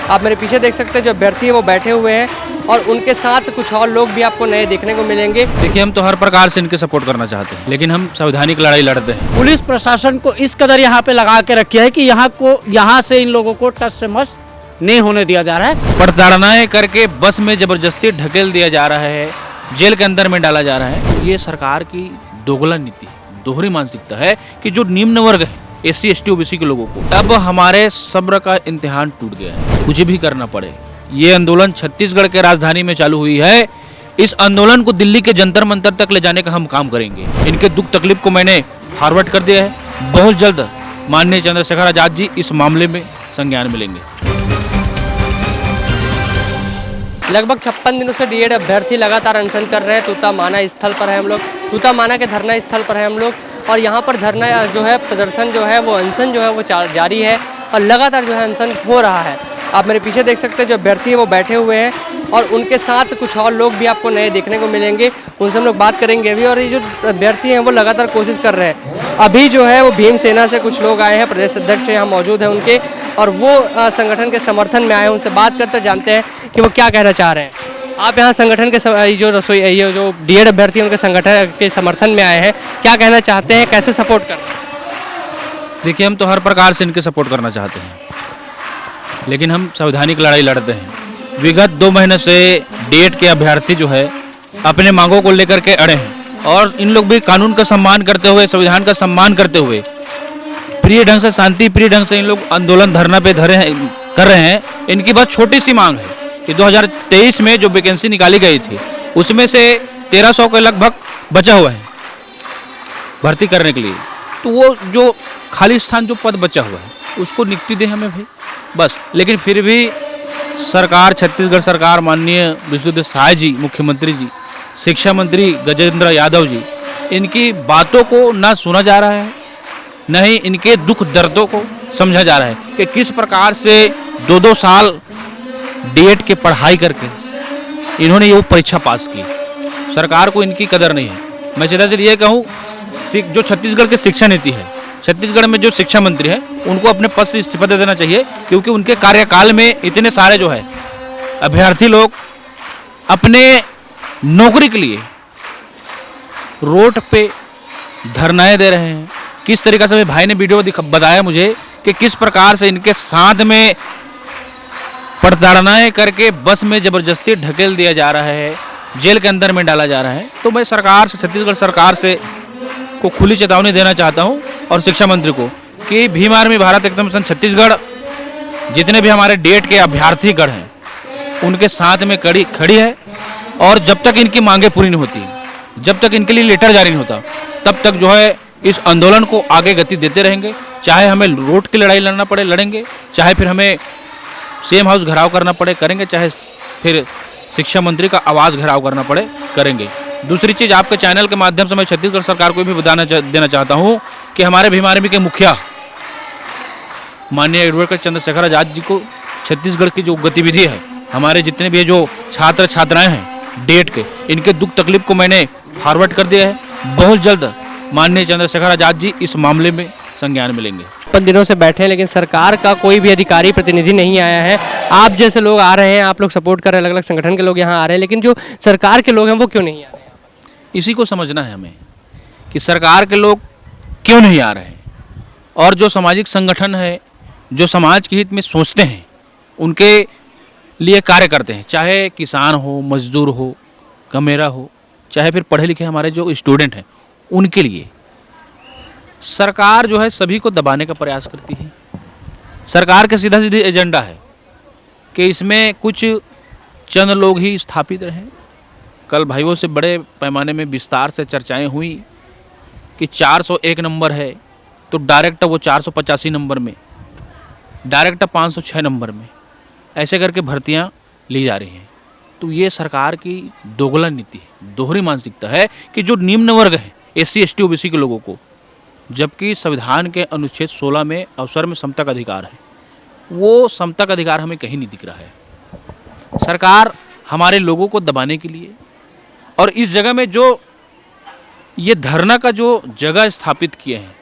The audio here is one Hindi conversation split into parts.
आप मेरे पीछे देख सकते हैं जो अभ्यर्थी है वो बैठे हुए हैं और उनके साथ कुछ और लोग भी आपको नए देखने को मिलेंगे। देखिए, हम तो हर प्रकार से इनके सपोर्ट करना चाहते हैं, लेकिन हम संवैधानिक लड़ाई लड़ते हैं। पुलिस प्रशासन को इस कदर यहाँ पे लगा के रखा है कि यहाँ से इन लोगों को टच से मस नहीं होने दिया जा रहा है। प्रताड़नाएं करके बस में जबरदस्ती ढकेल दिया जा रहा है, जेल के अंदर में डाला जा रहा है। ये सरकार की दोगला नीति, दोहरी मानसिकता है कि जो निम्न वर्ग है, SC ST OBC के लोगों को, अब हमारे सब्र का इम्तिहान टूट गया है। कुछ भी करना पड़े। ये आंदोलन छत्तीसगढ़ के राजधानी में चालू हुई है। इस आंदोलन को दिल्ली के जंतर मंतर तक ले जाने का हम काम करेंगे। इनके दुख तकलीफ को मैंने फॉरवर्ड कर दिया है। बहुत जल्द माननीय चंद्रशेखर आजाद जी इस मामले में संज्ञान में लेंगे। लगभग 56 दिनों से डीएड अभ्यर्थी लगातार अनशन कर रहे हैं। तूतामाना स्थल पर है हम लोग, तूतामाना के धरना स्थल पर है हम लोग, और यहाँ पर धरना जो है, प्रदर्शन जो है, वो अनशन जो है वो जारी है और लगातार जो है अनशन हो रहा है। आप मेरे पीछे देख सकते हैं जो अभ्यर्थी है वो बैठे हुए हैं और उनके साथ कुछ और लोग भी आपको नए देखने को मिलेंगे, उनसे हम लोग बात करेंगे अभी। और ये जो अभ्यर्थी हैं वो लगातार कोशिश कर रहे हैं। अभी जो है वो भीम सेना से कुछ लोग आए हैं, प्रदेश अध्यक्ष यहाँ मौजूद हैं उनके, और वो संगठन के समर्थन में आए हैं। उनसे बात करते जानते हैं कि वो क्या कहना चाह रहे हैं। आप यहाँ संगठन के ये जो डीएड अभ्यर्थी उनके संगठन के समर्थन में आए हैं, क्या कहना चाहते हैं, कैसे सपोर्ट कर रहे हैं? देखिए, हम तो हर प्रकार से इनके सपोर्ट करना चाहते हैं, लेकिन हम संवैधानिक लड़ाई लड़ते हैं। विगत 2 महीने से डीएड के अभ्यर्थी जो है अपने मांगों को लेकर के अड़े हैं, और इन लोग भी कानून का सम्मान करते हुए, संविधान का सम्मान करते हुए, प्रिय ढंग से, शांति प्रिय ढंग से इन लोग आंदोलन धरना पे कर रहे हैं। इनकी बहुत छोटी सी मांग है कि 2023 में जो वैकेंसी निकाली गई थी उसमें से 1300 के लगभग बचा हुआ है भर्ती करने के लिए। तो वो जो खाली स्थान, जो पद बचा हुआ है, उसको नियुक्ति दें हमें भाई, बस। लेकिन फिर भी सरकार, छत्तीसगढ़ सरकार, माननीय विष्णुदेव साय जी मुख्यमंत्री जी, शिक्षा मंत्री गजेंद्र यादव जी, इनकी बातों को ना सुना जा रहा है, न ही इनके दुख दर्दों को समझा जा रहा है कि किस प्रकार से 2-2 साल डीएड के पढ़ाई करके इन्होंने ये परीक्षा पास की। सरकार को इनकी कदर नहीं है। मैं सीधा से ये कहूँ, जो छत्तीसगढ़ की शिक्षा नीति है, छत्तीसगढ़ में जो शिक्षा मंत्री है, उनको अपने पद से इस्तीफा दे देना चाहिए, क्योंकि उनके कार्यकाल में इतने सारे जो है अभ्यर्थी लोग अपने नौकरी के लिए रोड पे धरनाएं दे रहे हैं। किस तरीके से, भाई ने वीडियो बताया मुझे कि किस प्रकार से इनके साथ में प्रताड़नाएं करके बस में जबरदस्ती ढकेल दिया जा रहा है, जेल के अंदर में डाला जा रहा है। तो मैं सरकार से, छत्तीसगढ़ सरकार से को खुली चेतावनी देना चाहता हूं, और शिक्षा मंत्री को, कि भीम आर्मी भारत एकदम सन छत्तीसगढ़ जितने भी हमारे डीएड के अभ्यर्थीगण हैं उनके साथ में खड़ी है। और जब तक इनकी मांगे पूरी नहीं होती, जब तक इनके लिए लेटर जारी नहीं होता, तब तक जो है इस आंदोलन को आगे गति देते रहेंगे। चाहे हमें रोड की लड़ाई लड़ना पड़े, लड़ेंगे, चाहे फिर हमें सेम हाउस घेराव करना पड़े, करेंगे, चाहे फिर शिक्षा मंत्री का आवाज़ घेराव करना पड़े, करेंगे। दूसरी चीज़, आपके चैनल के माध्यम से मैं छत्तीसगढ़ सरकार को भी देना चाहता हूँ कि हमारे भीम आर्मी के मुखिया माननीय एडवोकेट चंद्रशेखर आजाद जी को छत्तीसगढ़ की जो गतिविधि है, हमारे जितने भी जो छात्र छात्राएं हैं डीएड के, इनके दुख तकलीफ को मैंने फॉरवर्ड कर दिया है। बहुत जल्द माननीय चंद्रशेखर आजाद जी इस मामले में संज्ञान में लेंगे। 5 दिनों से बैठे हैं, लेकिन सरकार का कोई भी अधिकारी प्रतिनिधि नहीं आया है। आप जैसे लोग आ रहे हैं, आप लोग सपोर्ट कर रहे हैं, अलग अलग संगठन के लोग यहाँ आ रहे हैं, लेकिन जो सरकार के लोग हैं वो क्यों नहीं आ रहे हैं? इसी को समझना है हमें कि सरकार के लोग क्यों नहीं आ रहे हैं, और जो सामाजिक संगठन है, जो समाज के हित में सोचते हैं, उनके लिए कार्य करते हैं, चाहे किसान हो, मजदूर हो, कमेरा हो, चाहे फिर पढ़े लिखे हमारे जो स्टूडेंट हैं, उनके लिए सरकार जो है सभी को दबाने का प्रयास करती है। सरकार का सीधा सीधा एजेंडा है कि इसमें कुछ चंद लोग ही स्थापित रहें। कल भाइयों से बड़े पैमाने में विस्तार से चर्चाएं हुई कि 401 नंबर है तो डायरेक्ट वो 485 नंबर में, डायरेक्ट 506 नंबर में, ऐसे करके भर्तियां ली जा रही हैं। तो ये सरकार की दोगला नीति है, दोहरी मानसिकता है कि जो निम्न वर्ग है, SC ST OBC के लोगों को, जबकि संविधान के अनुच्छेद 16 में अवसर में समता का अधिकार है, वो समता का अधिकार हमें कहीं नहीं दिख रहा है। सरकार हमारे लोगों को दबाने के लिए, और इस जगह में जो ये धरना का जो जगह स्थापित किए हैं,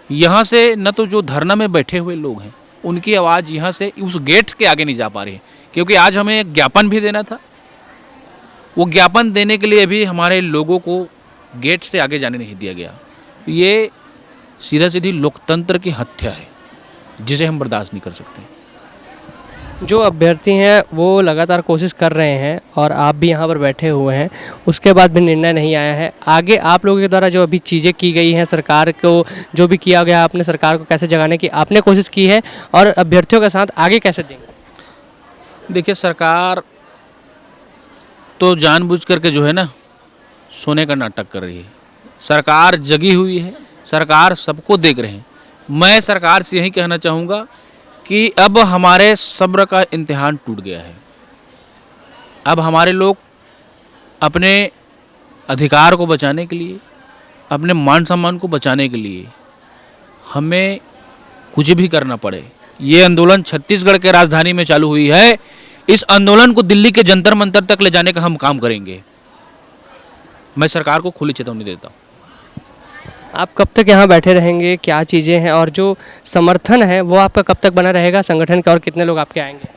यहाँ से न तो जो धरना में बैठे हुए लोग हैं उनकी आवाज़ यहाँ से उस गेट के आगे नहीं जा पा रही है, क्योंकि आज हमें एक ज्ञापन भी देना था। वो ज्ञापन देने के लिए भी हमारे लोगों को गेट से आगे जाने नहीं दिया गया। ये सीधा सीधी लोकतंत्र की हत्या है, जिसे हम बर्दाश्त नहीं कर सकते। जो अभ्यर्थी हैं वो लगातार कोशिश कर रहे हैं और आप भी यहाँ पर बैठे हुए हैं, उसके बाद भी निर्णय नहीं आया है। आगे आप लोगों के द्वारा जो अभी चीज़ें की गई हैं, सरकार को जो भी किया गया, आपने सरकार को कैसे जगाने की आपने कोशिश की है और अभ्यर्थियों के साथ आगे कैसे देंगे? देखिए, सरकार तो जानबूझ करके जो है ना सोने का नाटक कर रही है। सरकार जगी हुई है, सरकार सबको देख रहे हैं। मैं सरकार से यही कहना चाहूँगा कि अब हमारे सब्र का इम्तिहान टूट गया है। अब हमारे लोग अपने अधिकार को बचाने के लिए, अपने मान सम्मान को बचाने के लिए हमें कुछ भी करना पड़े। ये आंदोलन छत्तीसगढ़ के राजधानी में चालू हुई है। इस आंदोलन को दिल्ली के जंतर मंतर तक ले जाने का हम काम करेंगे। मैं सरकार को खुली चेतावनी देता हूँ। आप कब तक यहाँ बैठे रहेंगे, क्या चीज़ें हैं और जो समर्थन है वो आपका कब तक बना रहेगा संगठन का और कितने लोग आपके आएंगे?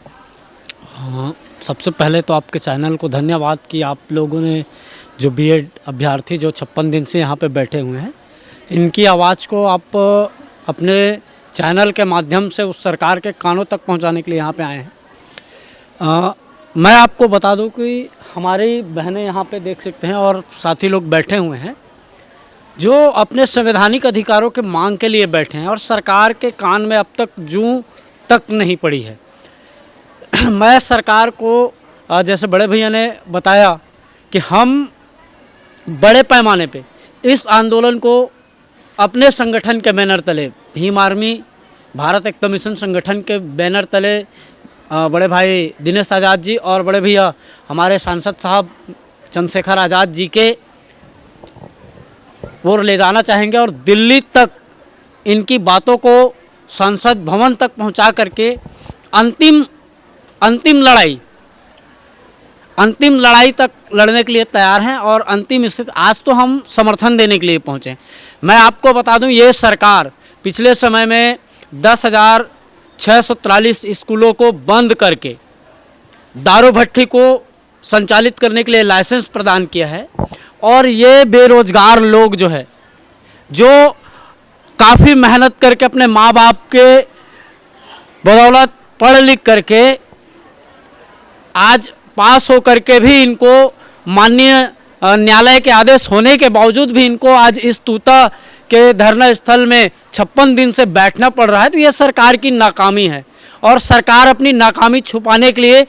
हाँ, सबसे पहले तो आपके चैनल को धन्यवाद कि आप लोगों ने जो बीएड अभ्यर्थी जो 56 दिन से यहाँ पे बैठे हुए हैं, इनकी आवाज़ को आप अपने चैनल के माध्यम से उस सरकार के कानों तक पहुँचाने के लिए यहाँ पे आए हैं। मैं आपको बता दूं कि हमारी बहनें यहाँ पे देख सकते हैं और साथी लोग बैठे हुए हैं जो अपने संवैधानिक अधिकारों के मांग के लिए बैठे हैं और सरकार के कान में अब तक जूं तक नहीं पड़ी है। मैं सरकार को जैसे बड़े भैया ने बताया कि हम बड़े पैमाने पे इस आंदोलन को अपने संगठन के बैनर तले, भीम आर्मी भारत एकता मिशन संगठन के बैनर तले बड़े भाई दिनेश आज़ाद जी और बड़े भैया हमारे सांसद साहब चंद्रशेखर आज़ाद जी के वो ले जाना चाहेंगे और दिल्ली तक इनकी बातों को संसद भवन तक पहुंचा करके अंतिम लड़ाई तक लड़ने के लिए तैयार हैं। और अंतिम स्थिति आज तो हम समर्थन देने के लिए पहुंचे। मैं आपको बता दूं, ये सरकार पिछले समय में 10,643 स्कूलों को बंद करके दारू भट्टी को संचालित करने के लिए लाइसेंस प्रदान किया है। और ये बेरोजगार लोग जो है, जो काफ़ी मेहनत करके अपने माँ बाप के बदौलत पढ़ लिख करके आज पास हो करके भी इनको माननीय न्यायालय के आदेश होने के बावजूद भी इनको आज इस तूता के धरना स्थल में 56 दिन से बैठना पड़ रहा है, तो यह सरकार की नाकामी है। और सरकार अपनी नाकामी छुपाने के लिए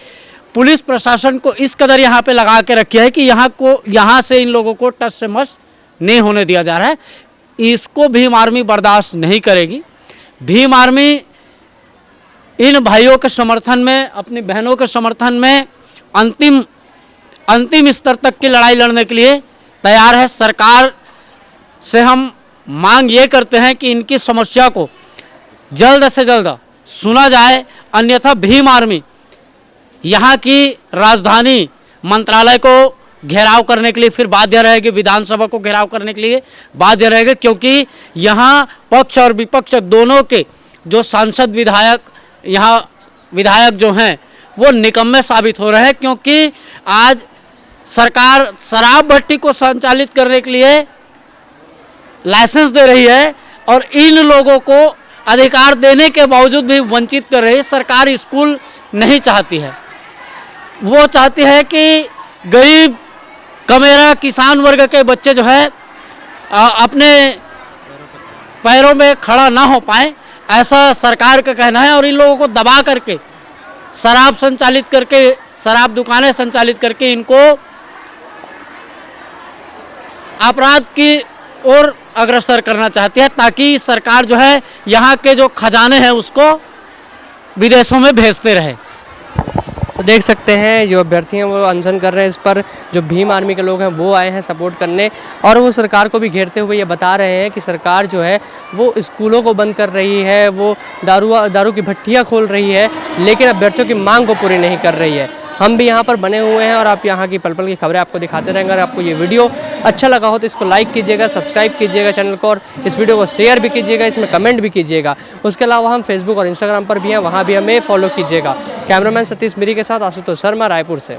पुलिस प्रशासन को इस कदर यहाँ पे लगा के रखी है कि यहाँ से इन लोगों को टच से मस नहीं होने दिया जा रहा है। इसको भीम आर्मी बर्दाश्त नहीं करेगी। भीम आर्मी इन भाइयों के समर्थन में, अपनी बहनों के समर्थन में अंतिम स्तर तक की लड़ाई लड़ने के लिए तैयार है। सरकार से हम मांग ये करते हैं कि इनकी समस्या को जल्द से जल्द सुना जाए, अन्यथा भीम आर्मी यहाँ की राजधानी मंत्रालय को घेराव करने के लिए फिर बाध्य रहेगी, विधानसभा को घेराव करने के लिए बाध्य रहेगी, क्योंकि यहाँ पक्ष और विपक्ष दोनों के जो सांसद विधायक जो हैं वो निकम्मे साबित हो रहे हैं। क्योंकि आज सरकार शराब भट्टी को संचालित करने के लिए लाइसेंस दे रही है और इन लोगों को अधिकार देने के बावजूद भी वंचित कर रही है। सरकार स्कूल नहीं चाहती है, वो चाहती है कि गरीब कमेरा किसान वर्ग के बच्चे जो है अपने पैरों में खड़ा ना हो पाए, ऐसा सरकार का कहना है। और इन लोगों को दबा करके शराब संचालित करके, शराब दुकानें संचालित करके इनको अपराध की ओर अग्रसर करना चाहती है, ताकि सरकार जो है यहाँ के जो खजाने हैं उसको विदेशों में भेजते रहे। तो देख सकते हैं जो अभ्यर्थी हैं वो अनशन कर रहे हैं। इस पर जो भीम आर्मी के लोग हैं वो आए हैं सपोर्ट करने, और वो सरकार को भी घेरते हुए ये बता रहे हैं कि सरकार जो है वो स्कूलों को बंद कर रही है, वो दारू की भट्टियाँ खोल रही है, लेकिन अभ्यर्थियों की मांग को पूरी नहीं कर रही है। हम भी यहाँ पर बने हुए हैं और आप यहाँ की पल पल की खबरें आपको दिखाते रहेंगे। अगर आपको ये वीडियो अच्छा लगा हो तो इसको लाइक कीजिएगा, सब्सक्राइब कीजिएगा चैनल को, और इस वीडियो को शेयर भी कीजिएगा, इसमें कमेंट भी कीजिएगा। उसके अलावा हम फेसबुक और इंस्टाग्राम पर भी हैं, वहाँ भी हमें फॉलो कीजिएगा। कैमरामैन सतीश मिरी के साथ आशुतोष शर्मा, रायपुर से।